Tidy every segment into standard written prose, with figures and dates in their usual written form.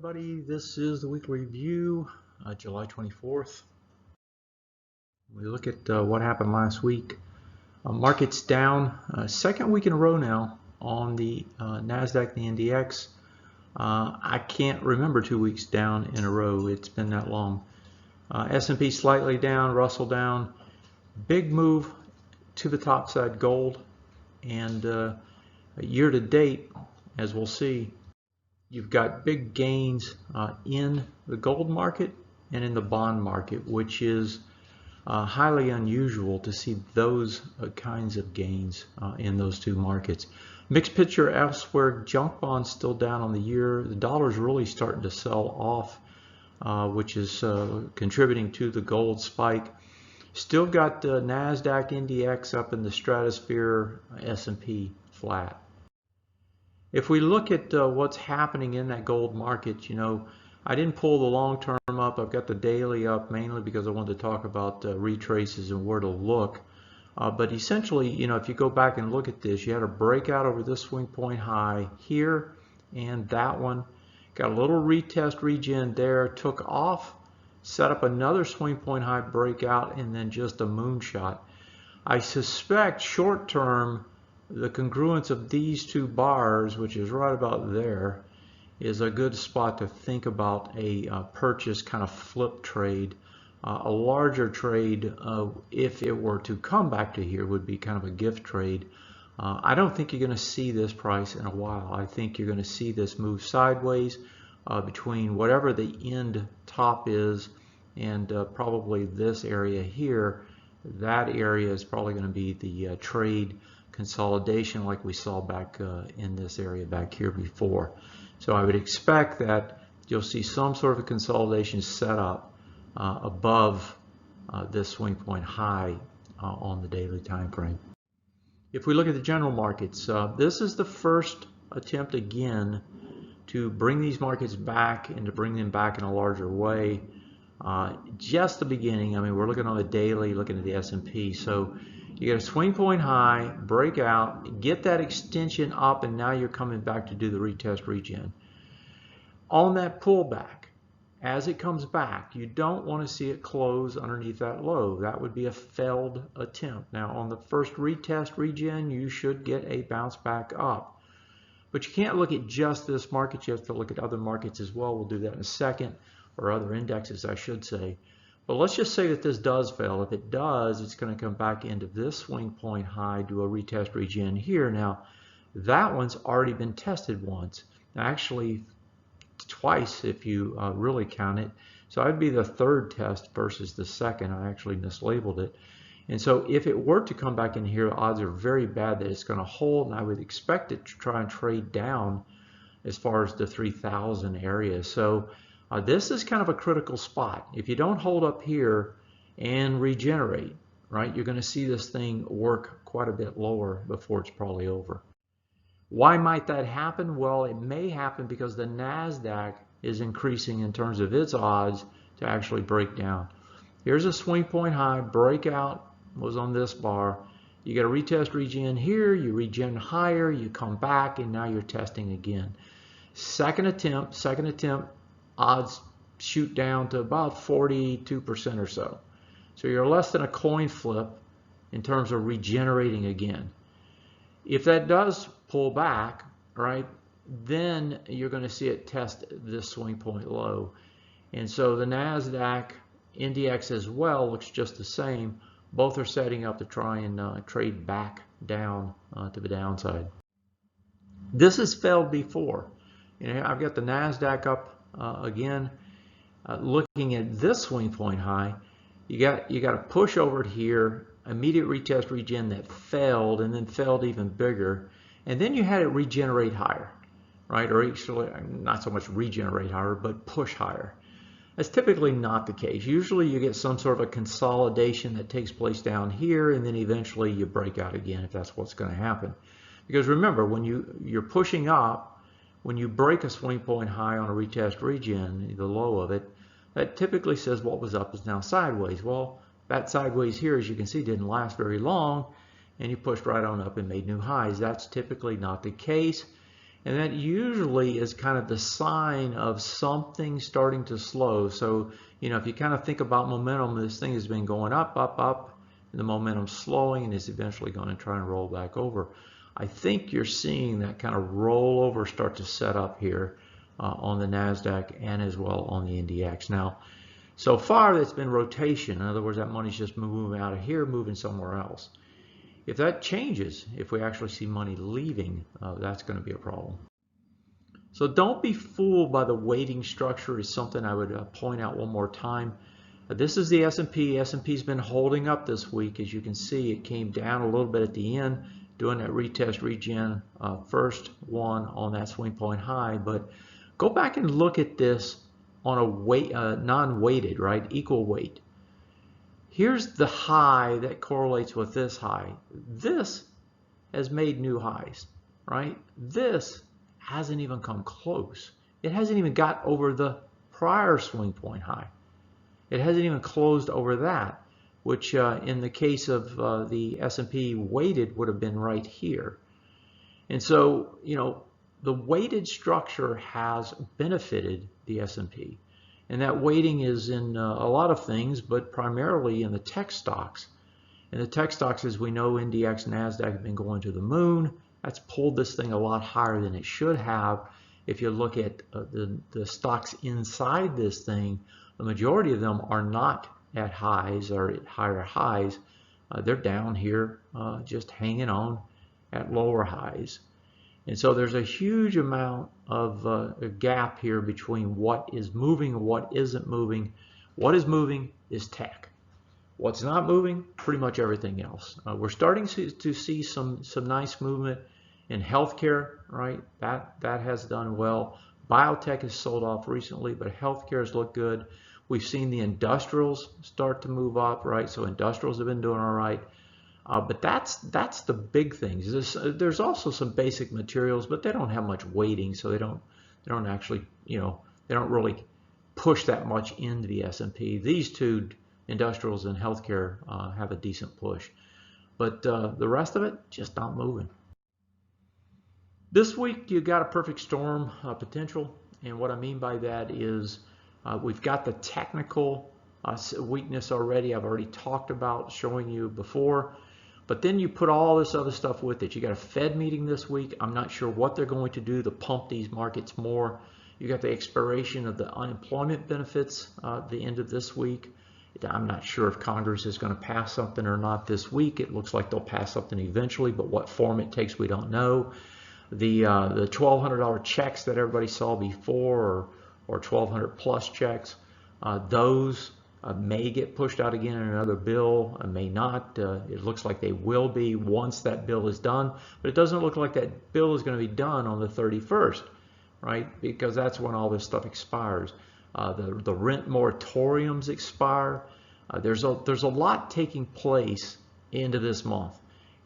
everybody. This is the weekly review, July 24th. We look at what happened last week. Markets down, second week in a row now on the NASDAQ, the NDX. I can't remember 2 weeks down in a row. It's been that long. S&P slightly down, Russell down. Big move to the top side, gold. And year to date, as we'll see, you've got big gains in the gold market and in the bond market, which is highly unusual to see those kinds of gains in those two markets. Mixed picture elsewhere. Junk bonds still down on the year. The dollar's really starting to sell off, which is contributing to the gold spike. Still got the NASDAQ NDX up in the stratosphere, S&P flat. If we look at what's happening in that gold market, I didn't pull the long term up. I've got the daily up mainly because I wanted to talk about retraces and where to look. But essentially, if you go back and look at this, you had a breakout over this swing point high here and that one. Got a little retest regen there, took off, set up another swing point high breakout, and then just a moonshot. I suspect short term, the congruence of these two bars, which is right about there, is a good spot to think about a purchase kind of flip trade. A larger trade, if it were to come back to here, would be kind of a gift trade. I don't think you're going to see this price in a while. I think you're going to see this move sideways between whatever the end top is and probably this area here. That area is probably going to be the trade consolidation like we saw back in this area back here before. So I would expect that you'll see some sort of a consolidation set up above this swing point high on the daily time frame. If we look at the general markets, this is the first attempt again to bring these markets back and to bring them back in a larger way. Just the beginning. I mean, we're looking on the daily, looking at the S&P. So you get a swing point high, break out, get that extension up, and now you're coming back to do the retest regen. On that pullback, as it comes back, you don't want to see it close underneath that low. That would be a failed attempt. Now, on the first retest regen, you should get a bounce back up. But you can't look at just this market. You have to look at other markets as well. We'll do that in a second, or other indexes, I should say. But let's just say that this does fail. If it does, it's going to come back into this swing point high, do a retest regen here. Now, that one's already been tested once. Actually, twice if you really count it. So I'd be the third test versus the second. I actually mislabeled it. And so if it were to come back in here, odds are very bad that it's going to hold, and I would expect it to try and trade down as far as the 3,000 area. So this is kind of a critical spot. If you don't hold up here and regenerate, right, you're going to see this thing work quite a bit lower before it's probably over. Why might that happen? Well, it may happen because the NASDAQ is increasing in terms of its odds to actually break down. Here's a swing point high, breakout was on this bar. You get a retest regen here, you regen higher, you come back, and now you're testing again. Second attempt, odds shoot down to about 42% or so. So you're less than a coin flip in terms of regenerating again. If that does pull back, right, then you're going to see it test this swing point low. And so the NASDAQ NDX as well looks just the same. Both are setting up to try and trade back down to the downside. This has failed before. I've got the NASDAQ up again. Looking at this swing point high, you got to push over it here, immediate retest regen that failed and then failed even bigger, and then you had it regenerate higher, right? Or actually not so much regenerate higher, but push higher. That's typically not the case. Usually you get some sort of a consolidation that takes place down here, and then eventually you break out again if that's what's going to happen. Because remember, when you're pushing up, when you break a swing point high on a retest regen, the low of it, that typically says what was up is now sideways. Well, that sideways here, as you can see, didn't last very long, and you pushed right on up and made new highs. That's typically not the case. And that usually is kind of the sign of something starting to slow. So, if you kind of think about momentum, this thing has been going up, up, up, and the momentum's slowing and is eventually going to try and roll back over. I think you're seeing that kind of rollover start to set up here on the NASDAQ and as well on the NDX. Now, so far it's been rotation. In other words, that money's just moving out of here, moving somewhere else. If that changes, if we actually see money leaving, that's going to be a problem. So don't be fooled by the weighting structure is something I would point out one more time. This is the S&P. S&P's been holding up this week. As you can see, it came down a little bit at the end, doing that retest regen, first one on that swing point high. But go back and look at this on a weight, non-weighted, right, equal weight. Here's the high that correlates with this high. This has made new highs, right? This hasn't even come close. It hasn't even got over the prior swing point high. It hasn't even closed over that, which in the case of the S&P weighted would have been right here. And so, the weighted structure has benefited the S&P. And that weighting is in a lot of things, but primarily in the tech stocks. And the tech stocks, as we know, NDX, NASDAQ have been going to the moon. That's pulled this thing a lot higher than it should have. If you look at the stocks inside this thing, the majority of them are not at highs or at higher highs. They're down here just hanging on at lower highs. And so there's a huge amount of a gap here between what is moving and what isn't moving. What is moving is tech. What's not moving? Pretty much everything else. We're starting to see some nice movement in healthcare, right? That has done well. Biotech has sold off recently, but healthcare has looked good. We've seen the industrials start to move up, right? So industrials have been doing all right. But that's the big things. There's also some basic materials, but they don't have much weighting, so they don't actually, they don't really push that much into the S&P. These two, industrials and healthcare, have a decent push, but the rest of it just not moving. This week you got a perfect storm potential, and what I mean by that is we've got the technical weakness already. I've already talked about showing you before. But then you put all this other stuff with it. You got a Fed meeting this week. I'm not sure what they're going to do to pump these markets more. You got the expiration of the unemployment benefits at the end of this week. I'm not sure if Congress is going to pass something or not this week. It looks like they'll pass something eventually, but what form it takes, we don't know. The $1,200 checks that everybody saw before, or 1,200 plus checks, those may get pushed out again in another bill, may not. It looks like they will be once that bill is done, but it doesn't look like that bill is going to be done on the 31st, right? Because that's when all this stuff expires. The rent moratoriums expire. There's a lot taking place into this month,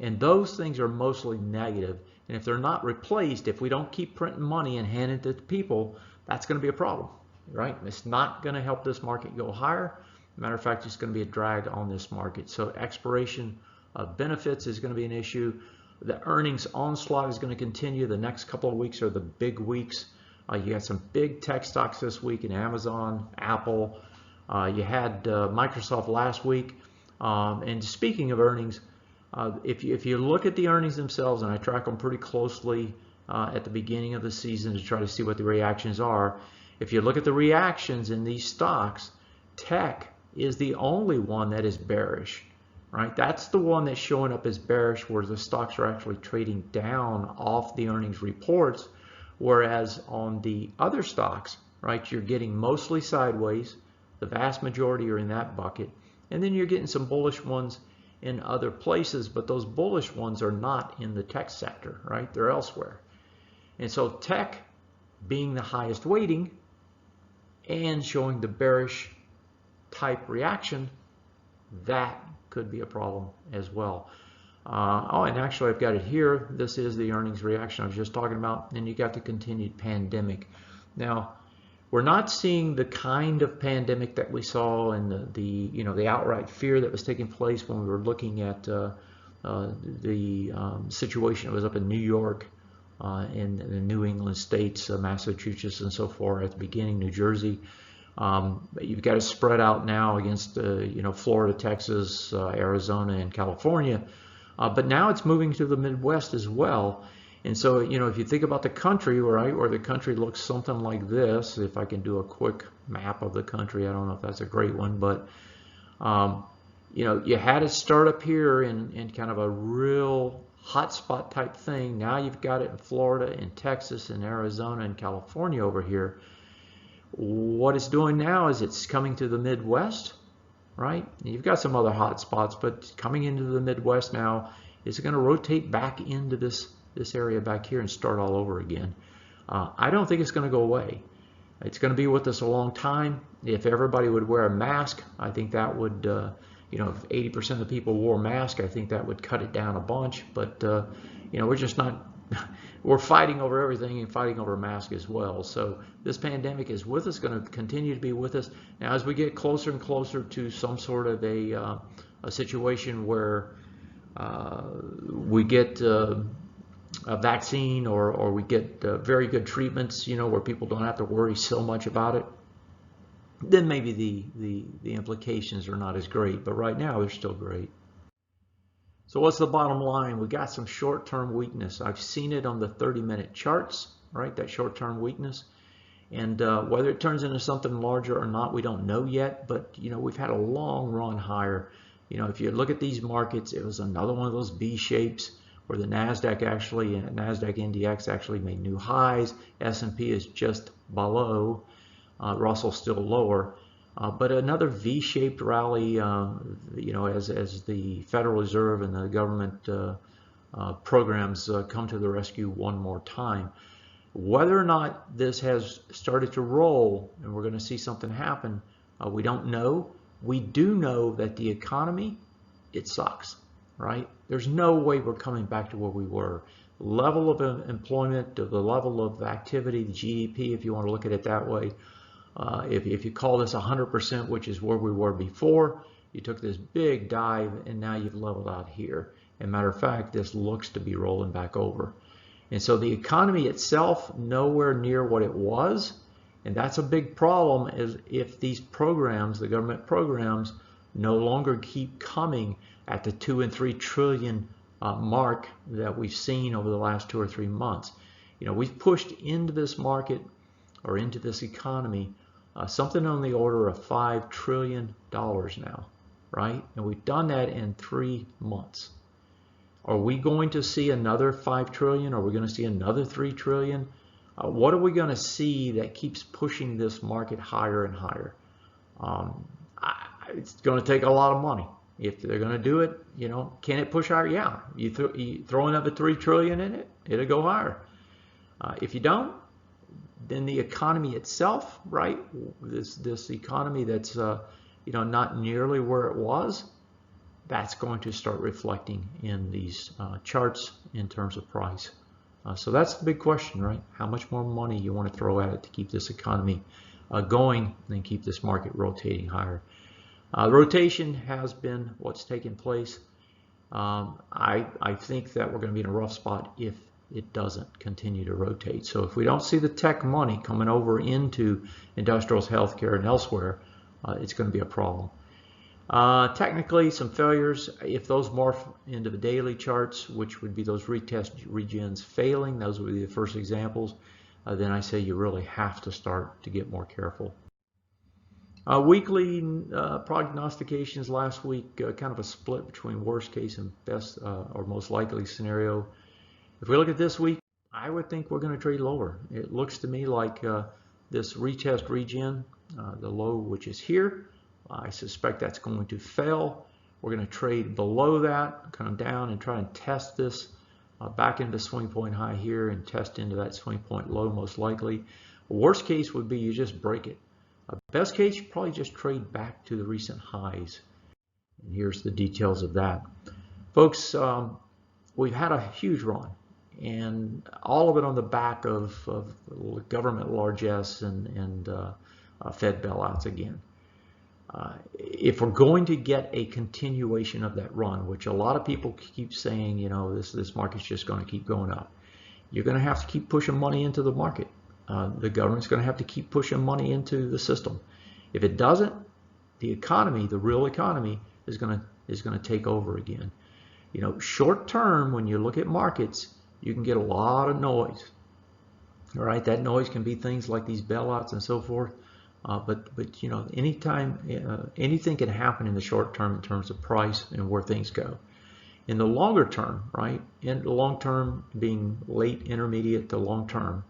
and those things are mostly negative. And if they're not replaced, if we don't keep printing money and handing it to people, that's going to be a problem, right? It's not going to help this market go higher. Matter of fact, it's going to be a drag on this market. So expiration of benefits is going to be an issue. The earnings onslaught is going to continue. The next couple of weeks are the big weeks. You got some big tech stocks this week in Amazon, Apple. You had Microsoft last week. And speaking of earnings, if you look at the earnings themselves, and I track them pretty closely at the beginning of the season to try to see what the reactions are. If you look at the reactions in these stocks, tech is the only one that is bearish, right? That's the one that's showing up as bearish, where the stocks are actually trading down off the earnings reports, whereas on the other stocks, right, you're getting mostly sideways. The vast majority are in that bucket, and then you're getting some bullish ones in other places, but those bullish ones are not in the tech sector, right? They're elsewhere. And so tech being the highest weighting and showing the bearish type reaction, that could be a problem as well. Oh, and actually I've got it here. This is the earnings reaction I was just talking about. And you got the continued pandemic. Now, we're not seeing the kind of pandemic that we saw in the outright fear that was taking place when we were looking at the situation that was up in New York in the New England states, Massachusetts and so forth at the beginning, New Jersey. But you've got it spread out now against Florida, Texas, Arizona, and California. But now it's moving to the Midwest as well. And so, if you think about the country, right, where the country looks something like this, if I can do a quick map of the country, I don't know if that's a great one, but, you had it start up here in kind of a real hotspot type thing. Now you've got it in Florida, in Texas, in Arizona, and California over here. What it's doing now is it's coming to the Midwest, right? You've got some other hot spots, but coming into the Midwest now, is going to rotate back into this area back here and start all over again. I don't think it's going to go away. It's going to be with us a long time. If everybody would wear a mask, I think that would, if 80% of the people wore masks, I think that would cut it down a bunch. But, we're just not, we're fighting over everything and fighting over masks as well. So this pandemic is with us, going to continue to be with us. Now, as we get closer and closer to some sort of a situation where we get a vaccine or we get very good treatments, where people don't have to worry so much about it, then maybe the implications are not as great. But right now, they're still great. So what's the bottom line? We got some short-term weakness. I've seen it on the 30-minute charts, right? That short-term weakness. And whether it turns into something larger or not, we don't know yet. But, we've had a long run higher. If you look at these markets, it was another one of those V shapes where the NASDAQ NDX actually made new highs. S&P is just below. Russell's still lower. But another V-shaped rally, as the Federal Reserve and the government programs come to the rescue one more time. Whether or not this has started to roll and we're going to see something happen, we don't know. We do know that the economy, it sucks, right? There's no way we're coming back to where we were. Level of employment, the level of activity, the GDP, if you want to look at it that way. If you call this 100%, which is where we were before, you took this big dive and now you've leveled out here. As a matter of fact, this looks to be rolling back over. And so the economy itself, nowhere near what it was. And that's a big problem, is if these programs, the government programs, no longer keep coming at the 2 and 3 trillion mark that we've seen over the last 2 or 3 months. We've pushed into this market or into this economy something on the order of $5 trillion now, right? And we've done that in 3 months. Are we going to see another 5 trillion? Are we going to see another 3 trillion? What are we going to see that keeps pushing this market higher and higher? It's going to take a lot of money. If they're going to do it, can it push higher? Yeah. You throw another 3 trillion in it, it'll go higher. If you don't, then the economy itself, right? This economy that's not nearly where it was, that's going to start reflecting in these charts in terms of price. So that's the big question, right? How much more money you want to throw at it to keep this economy going and keep this market rotating higher. Rotation has been what's taken place. I think that we're going to be in a rough spot if it doesn't continue to rotate. So if we don't see the tech money coming over into industrials, healthcare, and elsewhere, it's going to be a problem. Technically, some failures. If those morph into the daily charts, which would be those retest regions failing, those would be the first examples, then I say you really have to start to get more careful. Weekly prognostications last week, kind of a split between worst case and best or most likely scenario. If we look at this week, I would think we're going to trade lower. It looks to me like this retest region, the low which is here, I suspect that's going to fail. We're going to trade below that, come down and try and test this back into swing point high here and test into that swing point low most likely. Worst case would be you just break it. Best case, you probably just trade back to the recent highs. And here's the details of that. Folks, we've had a huge run, and all of it on the back of government largesse and Fed bailouts again. If we're going to get a continuation of that run, which a lot of people keep saying, this market's just going to keep going up. you're going to have to keep pushing money into the market. The government's going to have to keep pushing money into the system. If it doesn't, the economy, the real economy, is going to take over again. You know, short term, when you look at markets, you can get a lot of noise. All right, that noise can be things like these bailouts and so forth. But you know, anytime anything can happen in the short term in terms of price and where things go. In the longer term, right? In the long term being late, intermediate to long term,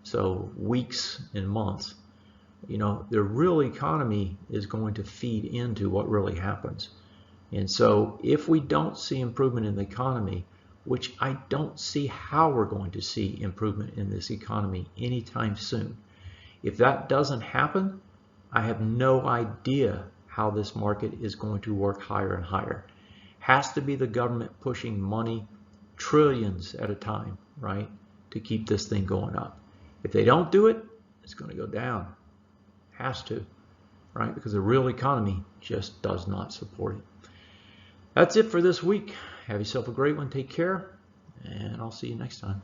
so weeks and months, you know, the real economy is going to feed into what really happens. And so if we don't see improvement in the economy, which I don't see how we're going to see improvement in this economy anytime soon, if that doesn't happen, I have no idea how this market is going to work higher and higher. Has to be the government pushing money, trillions at a time, right, to keep this thing going up. If they don't do it, it's going to go down. Has to, right, because the real economy just does not support it. That's it for this week. Have yourself a great one. Take care, and I'll see you next time.